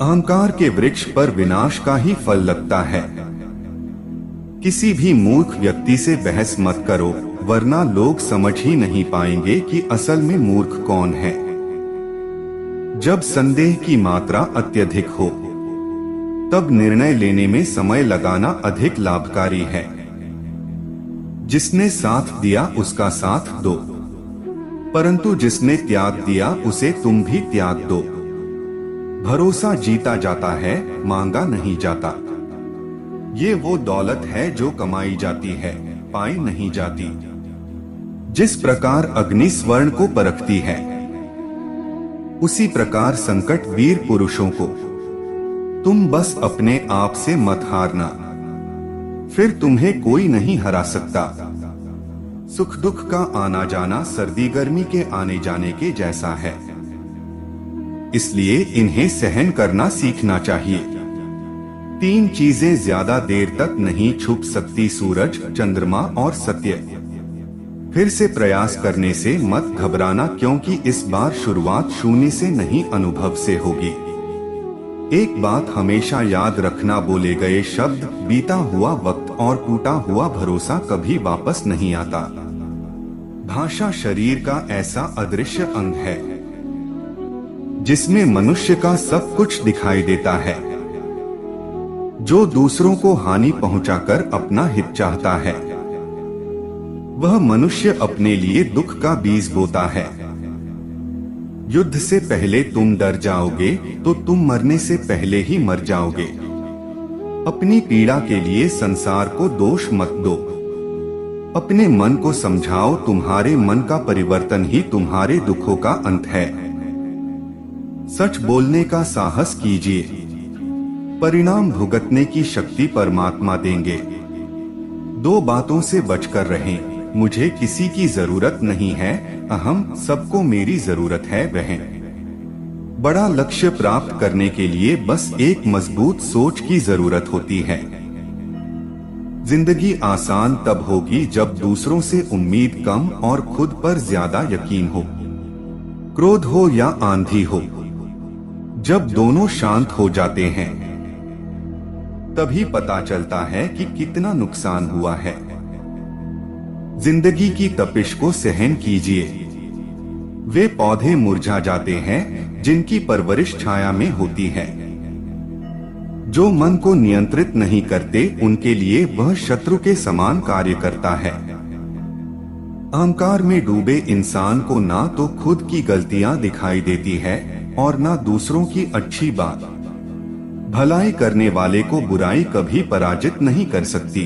अहंकार के वृक्ष पर विनाश का ही फल लगता है। किसी भी मूर्ख व्यक्ति से बहस मत करो, वरना लोग समझ ही नहीं पाएंगे कि असल में मूर्ख कौन है। जब संदेह की मात्रा अत्यधिक हो, तब निर्णय लेने में समय लगाना अधिक लाभकारी है। जिसने साथ दिया उसका साथ दो, परंतु जिसने त्याग दिया उसे तुम भी त्याग दो। भरोसा जीता जाता है, मांगा नहीं जाता। ये वो दौलत है जो कमाई जाती है, पाई नहीं जाती। जिस प्रकार अग्नि स्वर्ण को परखती है, उसी प्रकार संकट वीर पुरुषों को। तुम बस अपने आप से मत हारना, फिर तुम्हें कोई नहीं हरा सकता। सुख दुख का आना जाना सर्दी गर्मी के आने जाने के जैसा है, इसलिए इन्हें सहन करना सीखना चाहिए। तीन चीजें ज्यादा देर तक नहीं छुप सकती: सूरज, चंद्रमा और सत्य। फिर से प्रयास करने से मत घबराना, क्योंकि इस बार शुरुआत शून्य से नहीं, अनुभव से होगी। एक बात हमेशा याद रखना, बोले गए शब्द, बीता हुआ वक्त और टूटा हुआ भरोसा कभी वापस नहीं आता। भाषा शरीर का ऐसा अदृश्य अंग है जिसमें मनुष्य का सब कुछ दिखाई देता है। जो दूसरों को हानि पहुंचाकर अपना हित चाहता है, वह मनुष्य अपने लिए दुख का बीज बोता है। युद्ध से पहले तुम डर जाओगे तो तुम मरने से पहले ही मर जाओगे। अपनी पीड़ा के लिए संसार को दोष मत दो। अपने मन को समझाओ, तुम्हारे मन का परिवर्तन ही तुम्हारे दुखों का अंत है। सच बोलने का साहस कीजिए, परिणाम भुगतने की शक्ति परमात्मा देंगे। दो बातों से बचकर रहें: मुझे किसी की जरूरत नहीं है, अहम, सबको मेरी जरूरत है, वह। बड़ा लक्ष्य प्राप्त करने के लिए बस एक मजबूत सोच की जरूरत होती है। जिंदगी आसान तब होगी जब दूसरों से उम्मीद कम और खुद पर ज्यादा यकीन हो। क्रोध हो या आंधी हो, जब दोनों शांत हो जाते हैं, तभी पता चलता है कि कितना नुकसान हुआ है। जिंदगी की तपिश को सहन कीजिए। वे पौधे मुरझा जाते हैं जिनकी परवरिश छाया में होती है। जो मन को नियंत्रित नहीं करते, उनके लिए वह शत्रु के समान कार्य करता है। अहंकार में डूबे इंसान को ना तो खुद की गलतियां दिखाई देती है और ना दूसरों की अच्छी बात। भलाई करने वाले को बुराई कभी पराजित नहीं कर सकती।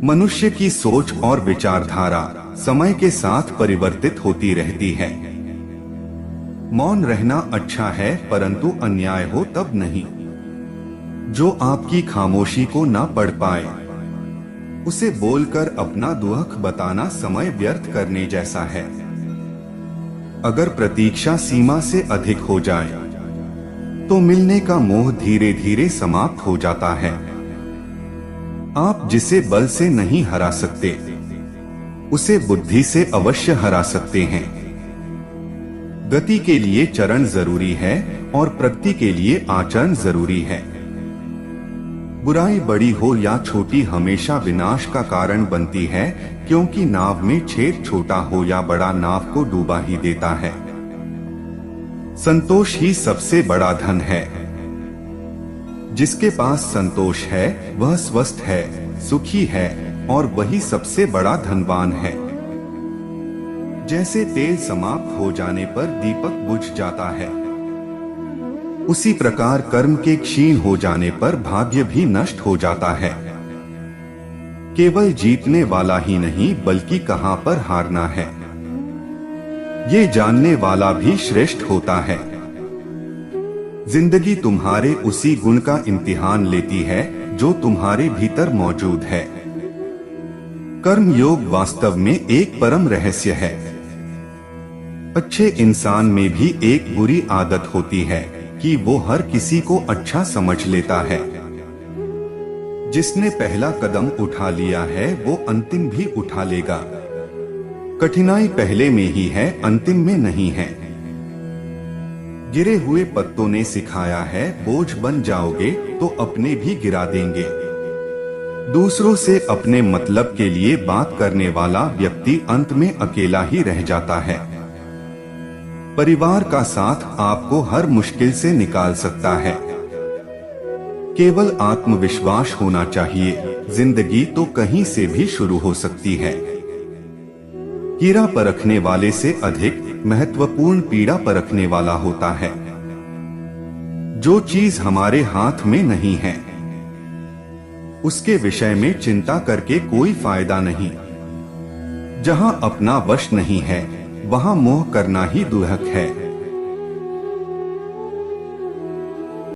मनुष्य की सोच और विचारधारा समय के साथ परिवर्तित होती रहती है। मौन रहना अच्छा है, परंतु अन्याय हो तब नहीं। जो आपकी खामोशी को ना पढ़ पाए, उसे बोलकर अपना दुख बताना समय व्यर्थ करने जैसा है। अगर प्रतीक्षा सीमा से अधिक हो जाए, तो मिलने का मोह धीरे धीरे समाप्त हो जाता है। आप जिसे बल से नहीं हरा सकते, उसे बुद्धि से अवश्य हरा सकते हैं। गति के लिए चरण जरूरी है और प्रगति के लिए आचरण जरूरी है। बुराई बड़ी हो या छोटी हमेशा विनाश का कारण बनती है, क्योंकि नाव में छेद छोटा हो या बड़ा, नाव को डूबा ही देता है। संतोष ही सबसे बड़ा धन है। जिसके पास संतोष है वह स्वस्थ है, सुखी है और वही सबसे बड़ा धनवान है। जैसे तेल समाप्त हो जाने पर दीपक बुझ जाता है, उसी प्रकार कर्म के क्षीण हो जाने पर भाग्य भी नष्ट हो जाता है। केवल जीतने वाला ही नहीं, बल्कि कहां पर हारना है, ये जानने वाला भी श्रेष्ठ होता है। जिंदगी तुम्हारे उसी गुण का इम्तिहान लेती है जो तुम्हारे भीतर मौजूद है। कर्म योग वास्तव में एक परम रहस्य है। अच्छे इंसान में भी एक बुरी आदत होती है कि वो हर किसी को अच्छा समझ लेता है। जिसने पहला कदम उठा लिया है वो अंतिम भी उठा लेगा। कठिनाई पहले में ही है, अंतिम में नहीं है। गिरे हुए पत्तों ने सिखाया है, बोझ बन जाओगे तो अपने भी गिरा देंगे। दूसरों से अपने मतलब के लिए बात करने वाला व्यक्ति अंत में अकेला ही रह जाता है। परिवार का साथ आपको हर मुश्किल से निकाल सकता है। केवल आत्मविश्वास होना चाहिए, जिंदगी तो कहीं से भी शुरू हो सकती है। कीड़ा परखने वाले से अधिक महत्वपूर्ण पीड़ा परखने वाला होता है। जो चीज हमारे हाथ में नहीं है, उसके विषय में चिंता करके कोई फायदा नहीं। जहां अपना वश नहीं है, वहां मोह करना ही दुर्लभ है।